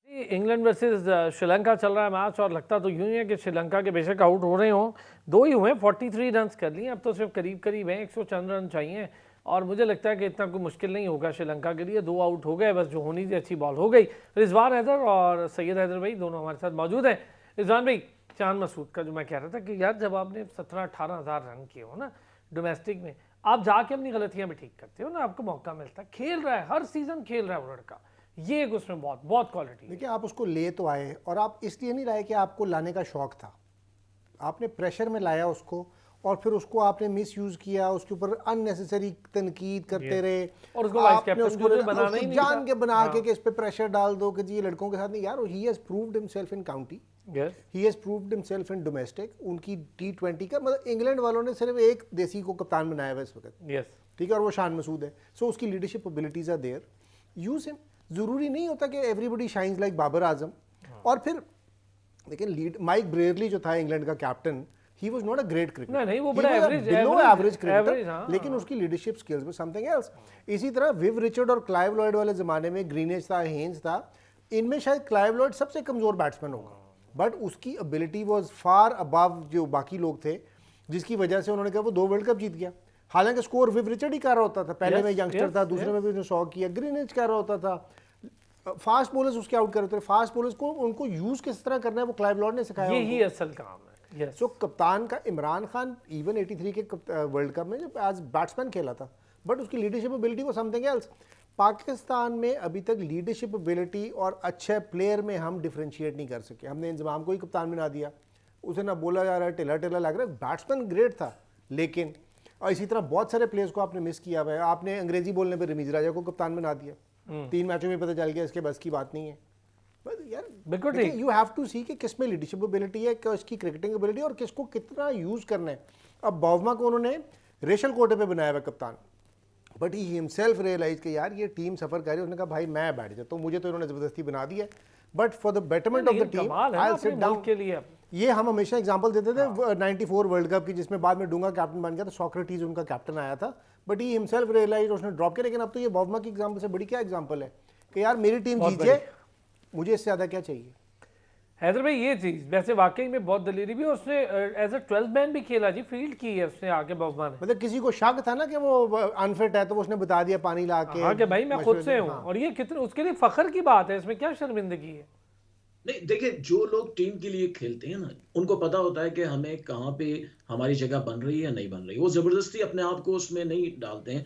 इंग्लैंड वर्सेस श्रीलंका चल रहा है मैच, और लगता तो यूं ही है कि श्रीलंका के बेशक आउट हो रहे हों, 2 ही हुए, 43 रन कर लिए, अब तो सिर्फ करीब हैं, 104 रन चाहिए, और मुझे लगता है कि इतना कोई मुश्किल नहीं होगा श्रीलंका के लिए। 2 आउट हो गए, बस जो होनी थी अच्छी बॉल हो गई। रिजवान हैदर और सैयद हैदर भाई दोनों हमारे साथ मौजूद हैं। रिजवान भाई, शान मसूद का जो मैं कह रहा था कि यार जब आपने 17-18 हज़ार रन किए हो ना डोमेस्टिक में, आप जाके अपनी गलतियां भी ठीक करते हो ना, आपको मौका मिलता है, खेल रहा है, हर सीजन खेल रहा है वो लड़का, ये एक उसमें बहुत क्वालिटी। देखिए आप उसको ले तो आए, और आप इसलिए नहीं लाए कि आपको लाने का शौक था, आपने प्रेशर में लाया उसको, और फिर उसको आपने मिस यूज किया, उसके ऊपर अननेसेसरी तनकीद करते रहे, और उसको वाइस कैप्टन उसको जान के बना के इस पे प्रेशर डाल दो कि जी ये लड़कों के साथ नहीं। यार he has proved himself in county, he has proved himself in domestic. उनकी T20 का मतलब इंग्लैंड वालों ने सिर्फ एक देसी को कप्तान बनाया हुआ इस वक्त, ठीक है, और वो शान मसूद है। सो उसकी leadership abilities are there, use him. जरूरी नहीं होता कि everybody shines like Babar Azam. और फिर लेकिन माइक ब्रेयरली जो था इंग्लैंड का captain, he was not a great cricketer, नहीं वो बड़ा एवरेज क्रिकेटर, लेकिन उसकी leadership skills were something else. इसी तरह विव रिचर्ड और क्लाइव लॉयड वाले जमाने में ग्रीनेज था, हेन्स था, इनमें शायद क्लाइव लॉयड सबसे कमजोर बैट्समैन होगा, बट उसकी एबिलिटी वाज फार अबव जो बाकी लोग थे, जिसकी वजह से उन्होंने कहा वो 2 वर्ल्ड कप जीत गया। हालांकि स्कोर विव रिचर्ड ही कर रहा होता था, पहले में यंगस्टर था, दूसरे में भी उसने 100 किया, ग्रीनेज कर रहा होता था, फास्ट बॉलर्स उसके आउट कर रहे थे। फास्ट बॉलर्स को उनको यूज किस तरह करना है वो क्लाइव लॉर्ड ने सिखाया, यही असल काम है। सो कप्तान का इमरान खान इवन 83 के वर्ल्ड कप में जब एज बैट्समैन खेला था, बट उसकी लीडरशिप एबिलिटी वो समथिंग एल्स। पाकिस्तान में अभी तक लीडरशिप एबिलिटी और अच्छे प्लेयर में हम डिफरेंशिएट नहीं कर सके। हमने इंजमाम को ही कप्तान बना दिया, उसे ना बोला जा रहा है टिला लग रहा है, बैट्समैन ग्रेट था लेकिन, और इसी तरह बहुत सारे प्लेयर्स को आपने मिस किया हुआ है। आपने अंग्रेजी बोलने पर रमीज राजा को कप्तान बना दिया, 3 मैचों में पता चल गया इसके बस की बात नहीं है। यार यू हैव टू सी कि किस में लीडरशिप एबिलिटी है, किसकी क्रिकेटिंग एबिलिटी, और किसको कितना यूज करना है। अब बॉवमा को उन्होंने रेशल कोटे पे बनाया हुआ कप्तान, बट ही हिमसेल्फ रियलाइज कि यार ये टीम सफर कर रही है, उसने कहा भाई मैं बैठ जाता हूँ, मुझे तो इन्होंने जबरदस्ती बना दी है, but for the betterment of the team I will sit down के लिए। ये हम हमेशा एग्जांपल देते थे 94 वर्ल्ड कप की, जिसमें बाद में डूंगा कैप्टन बन गया था, सोक्रेटिस उनका कैप्टन आया था, बट ही हिमसेल्फ रियलाइज, उसने ड्रॉप किया। लेकिन अब तो ये बॉवमा की एग्जांपल से बड़ी क्या एग्जांपल है कि यार मेरी टीम जीत जाए, मुझे इससे ज्यादा क्या चाहिए। हैदर भाई ये चीज वैसे वाकई में बहुत दलेरी भी, उसने एज अ 12th मैन भी खेला जी, फील्ड की है उसने आके बॉवमा ने। मतलब किसी को शक था ना कि वो अनफिट है, तो उसने बता दिया पानी ला के, हाँ कि भाई मैं खुद से हूँ, और ये कितने उसके लिए फख्र की बात है, इसमें क्या शर्मिंदगी है। नहीं देखिए, जो लोग टीम के लिए खेलते हैं ना, उनको पता होता है कि हमें कहाँ पे हमारी जगह बन रही है या नहीं बन रही, वो जबरदस्ती अपने आप को उसमें नहीं डालते हैं।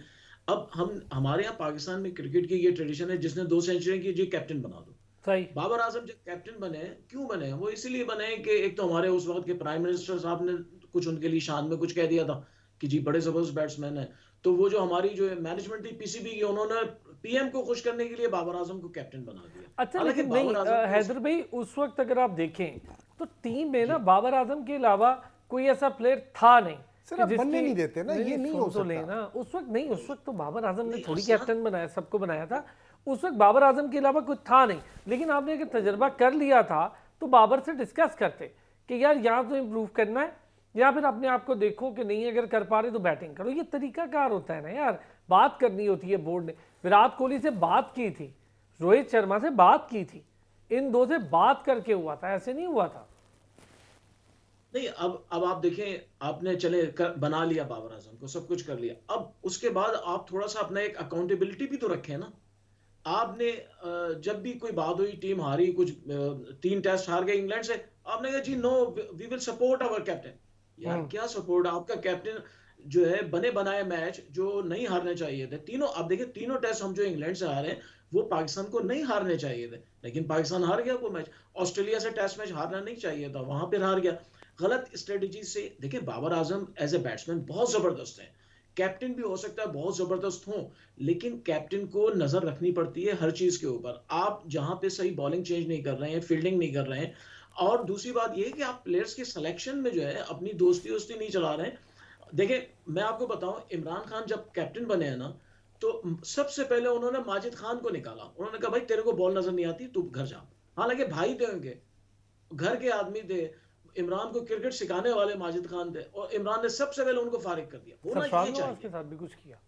अब हमारे यहाँ पाकिस्तान में क्रिकेट की ये ट्रेडिशन है, जिसने 2 सेंचुरी की जी कैप्टन बना दो। सही। बाबर आजम जब कैप्टन बने, क्यों बने? वो इसीलिए बने कि एक तो हमारे उस वक्त के प्राइम मिनिस्टर साहब ने कुछ उनके लिए शान में कुछ कह दिया था कि जी बड़े जबरदस्त बैट्समैन है, तो वो जो हमारी जो मैनेजमेंट थी पीसीबी की, उन्होंने पीएम को खुश करने के लिए बाबर आजम को कैप्टन बना दिया। अच्छा लेकिन नहीं हैदर भाई, उस वक्त अगर आप देखें तो टीम में ना बाबर आजम के अलावा कोई ऐसा प्लेयर था नहीं, सर आप बनने नहीं देते ना, ये नहीं हो सकता ना उस वक्त। नहीं उस वक्त तो बाबर आजम ने थोड़ी कैप्टन बनाया, सबको बनाया था, उस वक्त बाबर आजम के अलावा कुछ था नहीं। लेकिन आपने अगर तजर्बा कर लिया था तो बाबर से डिस्कस करते कि यार यहाँ तो इम्प्रूव करना है, या फिर अपने आप को देखो कि नहीं अगर कर पा रहे तो बैटिंग करो। ये तरीकाकार होता है ना यार, बात करनी होती है। बोर्ड ने विराट कोहली से बात की थी, रोहित शर्मा से बात की थी, इन 2 से बात करके हुआ था, ऐसे नहीं हुआ था। नहीं अब आप देखें, आपने बना लिया बाबर आजम को, सब कुछ कर लिया, अब उसके बाद आप थोड़ा सा अपना एक अकाउंटेबिलिटी भी तो रखें ना। आपने जब भी कोई बात हुई, टीम हारी, कुछ 3 टेस्ट हार गए इंग्लैंड से, आपने कहा जी no we will support our captain. यार क्या सपोर्ट? आपका कैप्टन जो है बने बनाए मैच जो नहीं हारने चाहिए थे, तीनों आप देखिए, तीनों टेस्ट हम जो इंग्लैंड से हारे वो पाकिस्तान को नहीं हारने चाहिए थे, लेकिन पाकिस्तान हार गया वो मैच। ऑस्ट्रेलिया से टेस्ट मैच हारना नहीं चाहिए था, वहां पर हार गया। गलत स्ट्रेटेजी से। देखिए Babar Azam as a batsman बहुत जबरदस्त है, कैप्टन भी हो सकता है बहुत जबरदस्त हो, लेकिन कैप्टन को नजर रखनी पड़ती है हर चीज के ऊपर। आप जहां पे सही बॉलिंग चेंज नहीं कर रहे हैं, फील्डिंग नहीं कर रहे हैं, और दूसरी बात ये है कि आप प्लेयर्स के सिलेक्शन में जो है अपनी दोस्ती दोस्ती नहीं चला रहे हैं। देखिए मैं आपको बताऊं, इमरान खान जब कैप्टन बने हैं ना, तो सबसे पहले उन्होंने माजिद खान को निकाला। उन्होंने कहा भाई तेरे को बॉल नजर नहीं आती, तू घर जा। हालांकि भाई थे उनके, घर के आदमी थे, इमरान को क्रिकेट सिखाने वाले माजिद खान थे, और इमरान ने सबसे पहले उनको फारिग कर दिया। होना सरफराज ये नवाज के चाहिए। साथ भी कुछ किया।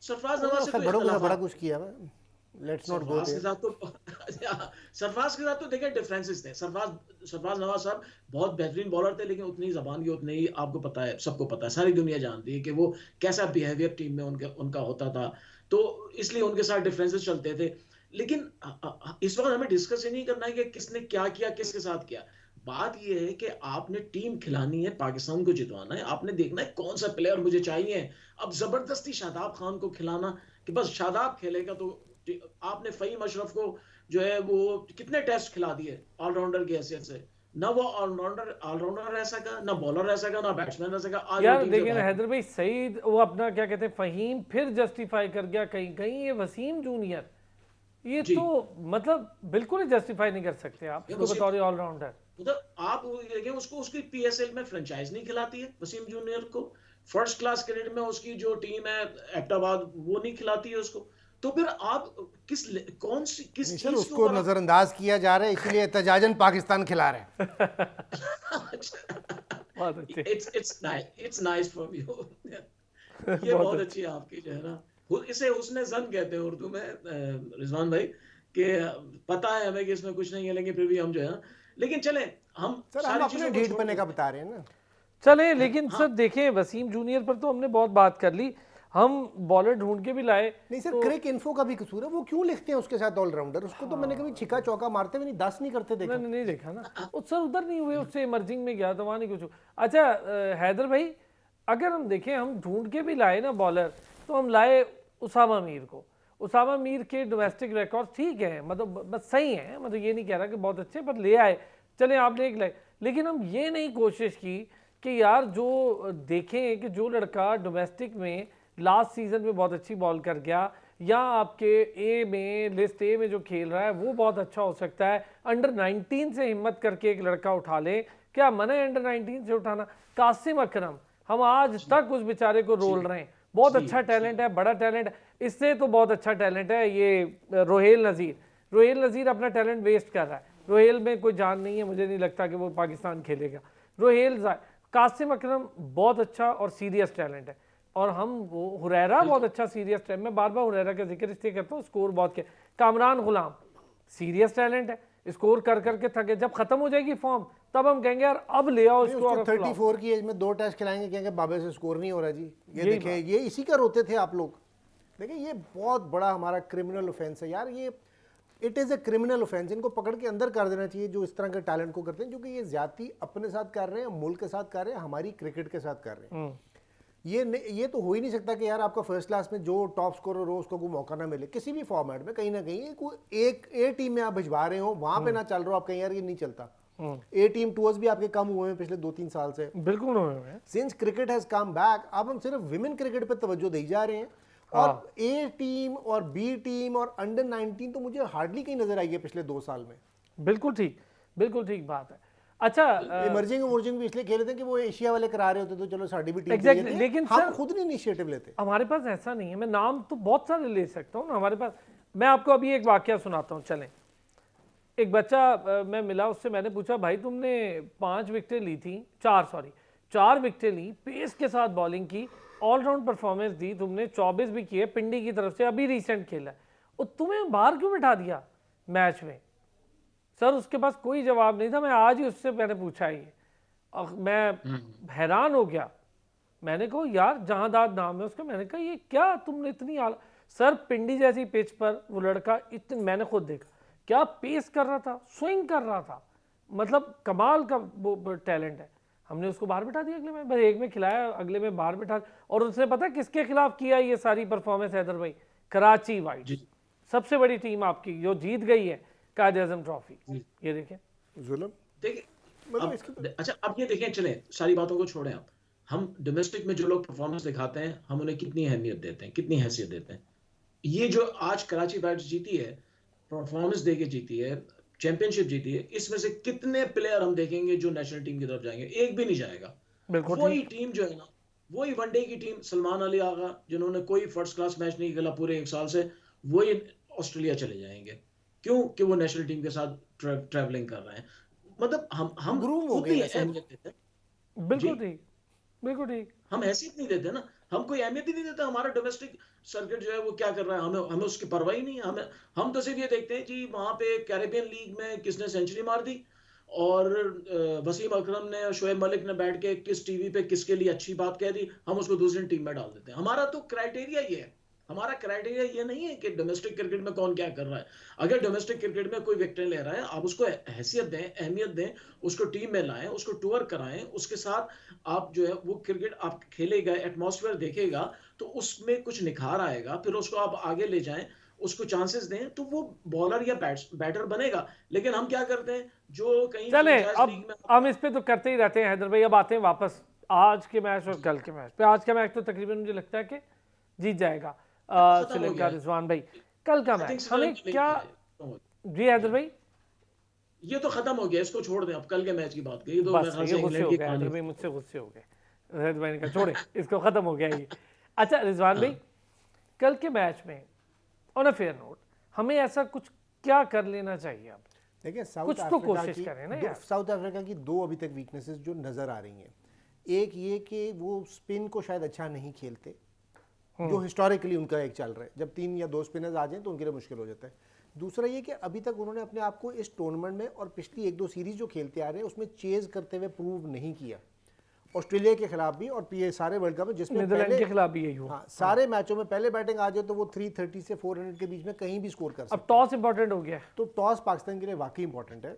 सरफराज नवाज से खैर तो बड़ा इख्तलाफात कुछ किया। लेट्स नॉट गो सरफराज के देयर। साथ तो सरफराज के साथ तो देखिए डिफरेंसेस थे। सरफराज नवाज साहब बहुत बेहतरीन बॉलर थे, लेकिन उतनी जबान की उतनी ही आपको पता है, सबको पता है, सारी दुनिया जानती है कि वो कैसा बिहेवियर टीम में उनका होता था। तो इसलिए उनके साथ डिफरेंसेस चलते थे। लेकिन इस वक्त हमें डिस्कस ये नहीं करना है कि किसने क्या किया, किसके साथ किया। बात यह है कि आपने टीम खिलानी है, पाकिस्तान को जितवाना है, आपने देखना है कौन सा प्लेयर मुझे चाहिए। अब जबरदस्ती शादाब खान को खिलाना कि बस शादाब खेलेगा, तो आपने फहीम अशरफ को जो है वो कितने टेस्ट खिला दिए ऑलराउंडर की हैसियत से। ना वो ऑलराउंडर रह सका, ना बॉलर रह सका, ना बैट्समैन रह सका। आज वो यार टीम से देखिए ना बाहर। हैदर भाई, सईद वो अपना क्या कहते हैं फहीम फिर जस्टिफाई कर गया कहीं कहीं। ये वसीम जूनियर ये जी, तो मतलब बिल्कुल ही जस्टिफाई नहीं कर सकते आप ये इसको वसीम, बतौर ऑलराउंडर। मतलब आप वो देखें, उसको उसकी पीएसएल में फ्रेंचाइज नहीं खिलाती है वसीम जूनियर को। फर्स्ट क्लास क्रिकेट में उसकी जो टीम है एबटाबाद, वो नहीं खिलाती है उसको। तो फिर आप कौन सी किस नहीं सर, चीज के उसको ऊपर आप नजरअंदाज किया जा रहा है, इसलिए एहतजाजन पाकिस्तान खिला रहे हैं। बहुत अच्छे। It's nice from you. ये बहुत बहुत अच्छे। अच्छी है आपकी जो है ना, इसे हुस्न जन कहते हैं उर्दू में, रिजवान भाई, कि पता है हमें कि इसमें कुछ नहीं है, लेकिन फिर भी हम जो है ना, लेकिन चले हम सर हम सारी अपने चीजों को ढीठ छोड़ पने का देते बता रहे हैं ना। चले, लेकिन हैं। सर हाँ, देखें वसीम जूनियर पर तो हमने बहुत बात कर ली, हम बॉलर ढूंढ के भी लाए। नहीं सर, तो क्रिक इन्फो का भी कसूर है। वो क्यों लिखते हैं उसके साथ ऑलराउंडर? उसको तो मैंने कभी छिका चौका मारते हुए नहीं, 10 नहीं करते देखा। मैंने नहीं देखा ना, वो सर उधर नहीं हुए, उससे इमर्जिंग में गया तो वहाँ नहीं कुछ। अच्छा हैदर भाई, अगर हम देखें हम ढूंढ के भी लाए ना बॉलर, तो हम लाए उसामा मीर को। उसामा मीर के डोमेस्टिक रिकॉर्ड ठीक है, मतलब बस सही है, मतलब ये नहीं कह रहा कि बहुत अच्छे, पर ले आए, चले आपने एक लाए। लेकिन हम ये नहीं कोशिश की कि यार जो देखें कि जो लड़का डोमेस्टिक में लास्ट सीजन में बहुत अच्छी बॉल कर गया, या आपके ए में लिस्ट ए में जो खेल रहा है वो बहुत अच्छा हो सकता है, अंडर 19 से हिम्मत करके एक लड़का उठा ले, क्या मना है अंडर 19 से उठाना? कासिम अकरम, हम आज तक उस बेचारे को रोल रहे हैं, बहुत अच्छा टैलेंट है, बड़ा टैलेंट है। इससे तो बहुत अच्छा टैलेंट है ये रोहेल नज़ीर। रोहेल नज़ीर अपना टैलेंट वेस्ट कर रहा है, रोहेल में कोई जान नहीं है, मुझे नहीं लगता कि वो पाकिस्तान खेलेगा। कासिम अकरम बहुत अच्छा और सीरियस टैलेंट है, और हम वो हुरैरा बहुत अच्छा सीरियस टैलेंट, मैं बार बार हुरैरा का जिक्र इसलिए करता हूँ, स्कोर बहुत के। कामरान गुलाम सीरियस टैलेंट है, स्कोर कर करके थके, जब खत्म हो जाएगी फॉर्म तब हम कहेंगे यार अब ले आओ इसको और 34 की एज में 2 टेस्ट खिलाएंगे, कहेंगे बाबे से स्कोर नहीं हो रहा जी। ये देखें, ये इसी का रोते थे आप लोग। देखिए ये बहुत बड़ा हमारा क्रिमिनल ऑफेंस है यार, ये it is a criminal offence. इनको पकड़ के अंदर कर देना चाहिए जो इस तरह के टैलेंट को करते हैं, क्योंकि ये ज्यादती अपने साथ कर रहे हैं, मुल्क के साथ कर रहे हैं, हमारी क्रिकेट के साथ कर रहे हैं। ये तो हो ही नहीं सकता कि यार आपका फर्स्ट क्लास में जो टॉप स्कोरर हो उसको कोई मौका ना मिले किसी भी फॉर्मेट में। कहीं ना कहीं कोई एक ए टीम में आप भिजवा रहे हो, वहां पे ना चल रहा हो, आप कहीं यार ये नहीं चलता। ए टीम टूर्स भी आपके कम हुए हैं पिछले 2-3 साल से, बिल्कुल हुए हैं। Since cricket has come back, अब हम सिर्फ विमेन क्रिकेट पे तवज्जो दे जा रहे हैं। और ए टीम और बी टीम और अंडर 19 तो मुझे हार्डली कहीं नजर आई है पिछले 2 साल में। बिल्कुल ठीक बात है। अच्छा इमर्जिंग भी इसलिए खेले थे कि वो एशिया वाले करा रहे होते तो चलो साड़ी भी टीम Exactly, लेकिन हम सर खुद नहीं इनिशिएटिव लेते। हमारे पास ऐसा नहीं है, मैं नाम तो बहुत सारे ले सकता हूँ ना हमारे पास। मैं आपको अभी एक वाकया सुनाता हूँ, चलें। एक बच्चा मैं मिला, उससे मैंने पूछा भाई तुमने 5 विकेटें ली थी, 4 विकेटें ली, पेस के साथ बॉलिंग की, ऑलराउंड परफॉर्मेंस दी तुमने, 24 भी किए पिंडी की तरफ से, अभी रिसेंट खेला है, और तुम्हें बाहर क्यों बिठा दिया मैच में? सर उसके पास कोई जवाब नहीं था। मैं आज ही उससे मैंने पूछा ये, और मैं हैरान हो गया। मैंने कहा यार जहांदाद नाम है उसका, मैंने कहा ये क्या तुमने इतनी सर पिंडी जैसी पिच पर वो लड़का इतने, मैंने खुद देखा क्या पेस कर रहा था, स्विंग कर रहा था, मतलब कमाल का वो टैलेंट है। हमने उसको बाहर बिठा दिया, अगले में बस एक में खिलाया, अगले में बाहर बिठा। और उसने पता किसके खिलाफ किया ये सारी परफॉर्मेंस हैदर भाई? कराची वाइट्स, सबसे बड़ी टीम आपकी जो जीत गई है कायद-ए-आज़म ट्रॉफी। ये देखें जुल्म। देखिए मतलब अच्छा, अब ये देखें, चले सारी बातों को छोड़ें, आप हम डोमेस्टिक में जो लोग परफॉर्मेंस दिखाते हैं हम उन्हें कितनी अहमियत देते हैं, कितनी हैसियत देते हैं। ये जो आज कराची वाइट्स जीती है, परफॉर्मेंस दे के जीती है, चैंपियनशिप जीती है, इसमें से कितने प्लेयर हम देखेंगे जो नेशनल टीम की तरफ जाएंगे? एक भी नहीं जाएगा। बिल्कुल वही ठीक। टीम जो है ना, वही वनडे की टीम, सलमान अली आगा जिन्होंने कोई फर्स्ट क्लास मैच नहीं खेला पूरे 1 साल से, वही ऑस्ट्रेलिया चले जाएंगे। क्यों? कि वो नेशनल टीम के साथ ट्रैवलिंग कर रहे हैं। मतलब हम ग्रूम हो खुद गए नहीं वैसे। अहमियत देते जी। बिल्कुल ठीक, बिल्कुल ठीक। हम हैसियत नहीं देते ना, हम कोई अहमियत ही नहीं देते। हमारा डोमेस्टिक सर्किट जो है वो क्या कर रहा है, हमें हमें उसकी परवाह ही नहीं है। हम तो सिर्फ ये देखते हैं कि वहां पे कैरेबियन लीग में किसने सेंचुरी मार दी, और वसीम अकरम ने और शोएब मलिक ने बैठ के किस टीवी पे किसके लिए अच्छी बात कह दी, हम उसको दूसरी टीम में डाल देते हैं। हमारा तो क्राइटेरिया ये है। हमारा क्राइटेरिया ये नहीं है कि डोमेस्टिक क्रिकेट में कौन क्या कर रहा है। अगर डोमेस्टिक क्रिकेट में कोई विकेट ले रहा है, आप उसको हैसियत दें, अहमियत दें, उसको टीम में लाएं, उसको टूर कराएं, उसके साथ आप जो है वो क्रिकेट आप खेलेगा, एटमॉस्फेयर देखेगा, तो उसमें कुछ निखार आएगा, फिर उसको आप आगे ले जाएं, उसको चांसेस दें, तो वो बॉलर या बैटर बनेगा। लेकिन हम क्या करते हैं, जो कहीं चले फ्रेंचाइज अब लीग में हम इस पे तो करते ही रहते हैं हैदर भाई। अब आते हैं वापस आज के मैच और कल के मैच पे। आज का मैच तो तकरीबन मुझे लगता है कि जीत जाएगा खत्म हो श्रीलंका। गया है। रिजवान भाई कल का आई थिंक मैच हमें श्रीलंका क्या, लेके आए। जी हैदर भाई? ये तो खत्म हो गया, इसको छोड़ दें, अब कल के मैच की बात करिए। तो मेरे बस ख्याल ये से गुस्से इंग्लैंड हो की गए हैदर कहानी भाई, मुझसे गुस्से हो गए। हैदर भाई ने कहा छोड़े इसको, खत्म हो गया ये। अच्छा रिजवान भाई, कल के मैच में ऑन अ फेयर नोट हमें ऐसा कुछ क्या कर लेना चाहिए अब? देखिए कुछ तो कोशिश करें ना यार। साउथ अफ्रीका की दो अभी तक वीकनेसेस जो नज़र आ रही हैं, एक ये कि वो स्पिन को शायद अच्छा नहीं खेलते, जो हिस्टोरिकली उनका एक चल रहा है। जब 3 या 2 स्पिनर्स आ जाएं तो उनके लिए मुश्किल हो जाता है। दूसरा ये कि अभी तक उन्होंने अपने आप को इस टूर्नामेंट में और पिछली 1-2 सीरीज जो खेलते आ रहे हैं उसमें चेज करते हुए प्रूव नहीं किया। ऑस्ट्रेलिया के खिलाफ भी और ये सारे वर्ल्ड कप में जिसमें नीदरलैंड पहले के खिलाफ भी यही हुआ। हाँ, सारे मैचों में पहले बैटिंग आ जाए तो वो 330 से 400 के बीच में कहीं भी स्कोर कर सकते। अब टॉस इंपॉर्टेंट हो गया है। तो टॉस पाकिस्तान के लिए वाकई इंपॉर्टेंट है,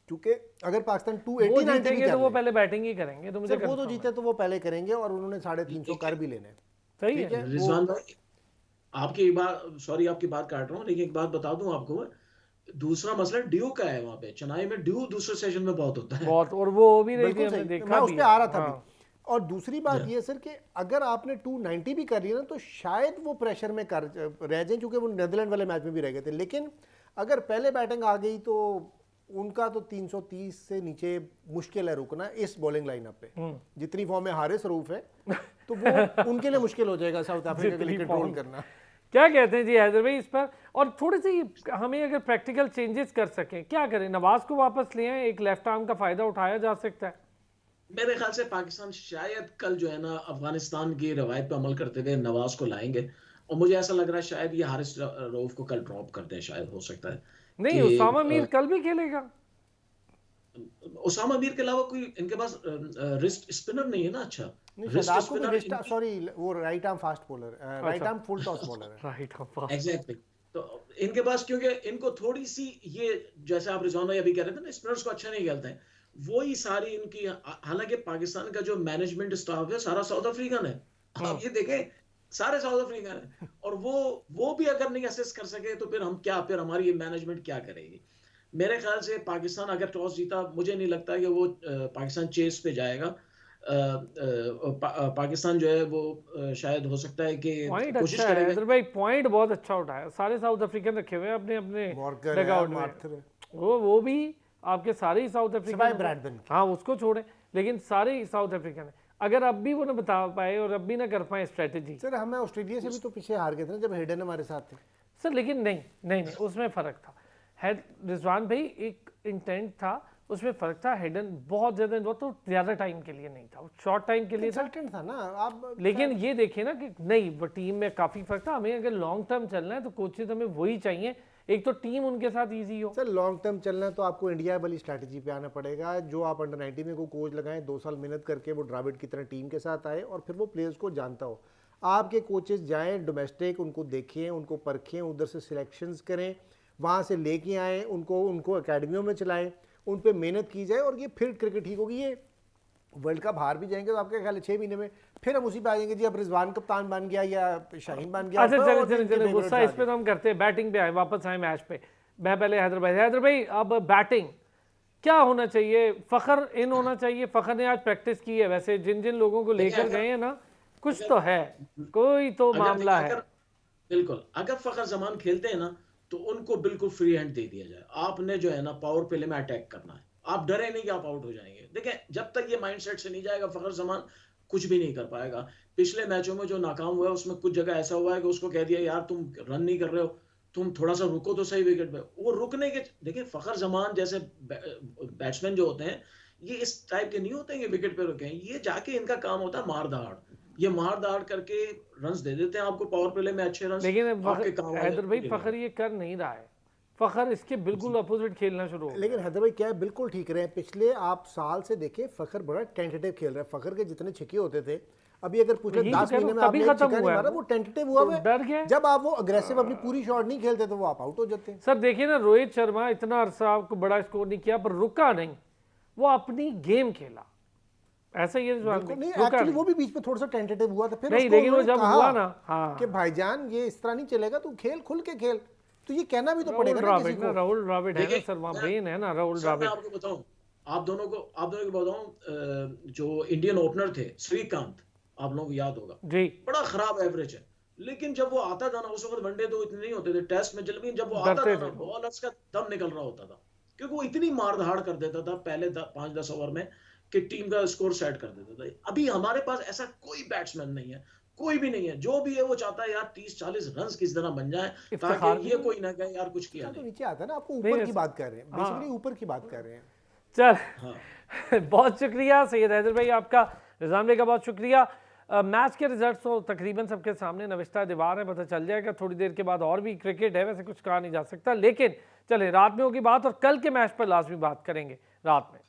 क्योंकि अगर पाकिस्तान वो 280 90 भी जीतेंगे कर तो वो ले, पहले बैटिंग ही करेंगे, तो मुझे सिर्फ वो तो confirm है। जीते तो वो पहले करेंगे, और उन्होंने 350 कर भी लेने हैं। सही ठीक है। है, रिजवान भाई, आपकी एक बात, सॉरी आपकी बात काट रहा हूँ, लेकिन एक बात बता दूं आपको मैं, दूसरा मसला ड्यू का है। वहां पे चेन्नई में ड्यू दूसरे सेशन में बहुत होता है। बहुत, और वो भी रही थी, बिल्कुल हमने सही, देखा मैं उस भी पे है। आ रहा था हाँ। भी। और दूसरी बात ये सर कि अगर आपने 290 भी कर लिया ना तो शायद वो प्रेशर में कर रह जाए, क्योंकि वो नीदरलैंड वाले मैच में भी रह गए थे। लेकिन अगर पहले बैटिंग आ गई तो उनका तो 330 से नीचे मुश्किल है रुकना इस बॉलिंग लाइनअप पे। जितनी फॉर्म में हारिस रऊफ है तो वो उनके लिए मुश्किल हो जाएगा साउथ अफ्रीका के लिए जितनी कंट्रोल फॉर्म। करना। क्या कहते हैं जी हैदर भाई इस पर? और थोड़ी सी हमें अगर प्रैक्टिकल चेंजेस कर सकें, क्या करें? नवाज को वापस ले आएं, एक लेफ्ट आर्म का फायदा उठाया जा सकता है। मेरे ख्याल से पाकिस्तान शायद कल जो है ना अफगानिस्तान की रवायत पर अमल करते हुए नवाज को लाएंगे, और मुझे ऐसा लग रहा है शायद ये हारिस रऊफ को कल ड्रॉप करते हैं। शायद हो सकता है नहीं, कि उसामा मीर कल भी खेलेगा। उसामा मीर के अलावा कोई इनके पास रिस्ट स्पिनर नहीं है ना। अच्छा, नहीं, शायद रिस्ट आपको भी स्पिनर रिस्ट, सॉरी वो right arm fast bowler, right arm full toss bowler है। राइट हाँ। एग्जैक्टली। तो इनके पास, क्योंकि इनको थोड़ी सी ये, जैसे आप रिजवान भाई अभी कह रहे थे ना, स्पिनर्स को अच्छा नहीं खेलते हैं, वही सारी इनकी। हालांकि पाकिस्तान का जो मैनेजमेंट स्टाफ है सारा साउथ अफ्रीकन है। आप ये देखें, सारे साउथ अफ्रीकन है, और वो भी अगर नहीं असिस्ट कर सके तो फिर हम क्या, फिर हमारी मैनेजमेंट क्या करेगी? मेरे ख्याल से पाकिस्तान अगर टॉस जीता, मुझे नहीं लगता कि वो पाकिस्तान चेस पे जाएगा। पाकिस्तान जो है वो शायद हो सकता है कि पॉइंट कोशिश अच्छा है करेगा। हैदर भाई, पॉइंट बहुत अच्छा उठाया। सारे साउथ अफ्रीकन रखे हुए हैं अपने अपने मॉर्गन है, डगआउट में। मार्थर है। वो भी आपके सारे ही साउथ सिवाय अफ्रीकन। ब्रैडमैन के। हाँ उसको छोड़े, लेकिन सारे ही साउथ अफ्रीकन है। अगर अब भी वो ना बता पाए और अब भी ना कर पाए स्ट्रेटेजी। सर हमें ऑस्ट्रेलिया से भी तो पीछे हार गए थे ना जब हेडन हमारे साथ थे। सर लेकिन नहीं नहीं नहीं, उसमें फ़र्क था। है रिजवान भाई, एक इंटेंट था, उसमें फ़र्क था। हेडन बहुत ज़्यादा, वो तो ज़्यादा टाइम के लिए नहीं था, शॉर्ट टाइम के लिए था। कंसल्टेंट था ना आप। लेकिन ये देखिए ना कि नहीं, वो टीम में काफ़ी फ़र्क था। हमें अगर लॉन्ग टर्म चलना है तो कोचेज हमें वही चाहिए, एक तो टीम उनके साथ ईजी हो। सर लॉन्ग टर्म चलना है तो आपको इंडिया वाली स्ट्रैटेजी पे आना पड़ेगा, जो आप अंडर 19 में को कोच लगाएं, 2 साल मेहनत करके वो ड्राविड की तरह टीम के साथ आए और फिर वो प्लेयर्स को जानता हो। आपके कोचेस जाएं डोमेस्टिक, उनको देखें, उनको परखें, उधर से सिलेक्शंस करें, वहाँ से लेके आएँ, उनको अकेडमियों में चलाएं, उन पर मेहनत की जाए, और ये फिर क्रिकेट ठीक होगी। ये वर्ल्ड कप हार भी जाएंगे तो आपके ख्याल है 6 महीने में फिर हम उसी पे आ जाएंगे जी, अब रिजवान कप्तान बन गया या शाहीन बन गया। अच्छा और चले टीम चले के चले, favorites गुस्सा आ इस पे गए। तो हम करते हैं। बैटिंग पे आए, वापस आए मैच पे। मैं पहले हैदर भाई, अब बैटिंग क्या होना चाहिए? फखर इन होना चाहिए। फखर ने आज प्रैक्टिस की है, वैसे जिन जिन लोगों को लेकर गए हैं ना, कुछ तो है, कोई तो मामला है। बिल्कुल, अगर फखर जमान खेलते हैं ना तो उनको बिल्कुल फ्री हैंड दे दिया जाए। आपने जो है ना पावर प्ले में अटैक करना है, आप डरे नहीं कि आप आउट हो जाएंगे। देखिए जब तक ये माइंडसेट से नहीं जाएगा फ़खर ज़मान कुछ भी नहीं कर पाएगा। पिछले मैचों में जो नाकाम हुआ है उसमें कुछ जगह ऐसा हुआ है कि उसको कह दिया यार तुम रन नहीं कर रहे हो, तुम थोड़ा सा रुको तो सही विकेट पे। वो रुकने के देखिए फ़खर ज़मान जैसे बैट्समैन जो होते हैं ये इस टाइप के नहीं होते हैं कि विकेट पे रुके हैं, ये जाके इनका काम होता है मार दहाड़। ये मार दहाड़ करके रन्स दे देते हैं आपको पावर प्ले में अच्छे रन्स, लेकिन आपके काम हैदर भाई फ़खर ये कर नहीं रहा है, फ़खर इसके बिल्कुल अपोजिट खेलना शुरू हो लेकिन हैदर भाई क्या है, बिल्कुल ठीक रहे हैं। पिछले आप साल से देखें फ़खर बड़ा टेंटेटिव खेल रहा है। फ़खर के जितने छक्के होते थे, अभी अगर पूछे 10 महीने में आपने एक छक्का नहीं मारा, वो टेंटेटिव हुआ है, डर गया। जब आप वो अग्रेसिव अपनी पूरी शॉट नहीं खेलते तो वो आप आउट हो जाते हैं। सर देखिए ना, रोहित शर्मा इतना अरसा आपको बड़ा स्कोर नहीं किया पर रुका नहीं, वो अपनी गेम खेला। ऐसा ही नहीं एक्चुअली वो भी बीच में थोड़ा सा टेंटेटिव हुआ था, फिर नहीं, उसको लेकिन वो उन्होंने जब कहा हुआ ना, हाँ, कि भाईजान ये इस तरह नहीं चलेगा, तू खेल, खुल के खेल। तो ये कहना भी तो राहुल पड़ेगा ना किसी द्रविड़ ना, को। राहुल द्रविड़ है ना देखिए, सर, वहाँ मैं- ब्रेन है ना राहुल सर मैं द्रविड़। आपको बताऊं, आप दोनों को बताऊं, जो इंडियन ओपनर थे श्रीकांत, आप लोगों को याद होगा, जी, बड़ा खराब एवरेज है। लेकिन जब वो आता था ना, उस वक्त वनडे तो इतने नहीं होते थे टेस्ट में, लेकिन जब वो आता डरते था ना थे। बॉलर्स का दम निकल रहा होता था, क्योंकि वो इतनी मार धाड़ कर देता था पहले 5-10 ओवर में कि टीम का स्कोर सेट कर देता था। अभी हमारे पास ऐसा कोई बैट्समैन नहीं है, कोई भी नहीं है। जो भी है वो चाहता है यार 30-40 रन किस तरह बन जाए इफ्तिखार ताकि भी ये नहीं। कोई ना कहे यार कुछ किया तो नहीं। नीचे आता है ना, आपको नहीं, ऊपर की बात कर रहे हैं, हाँ। बेसिकली ऊपर की बात कर रहे हैं। चल हाँ बहुत शुक्रिया सैयद हैदर भाई आपका, रिजवान भाई का बहुत शुक्रिया। मैच के रिजल्ट तो तकरीबन सबके सामने नविश्ता दीवार है, पता चल जाएगा थोड़ी देर के बाद। और भी क्रिकेट है, वैसे कुछ कहा नहीं जा सकता, लेकिन चले रात में होगी बात और कल के मैच पर लाजमी बात करेंगे रात में।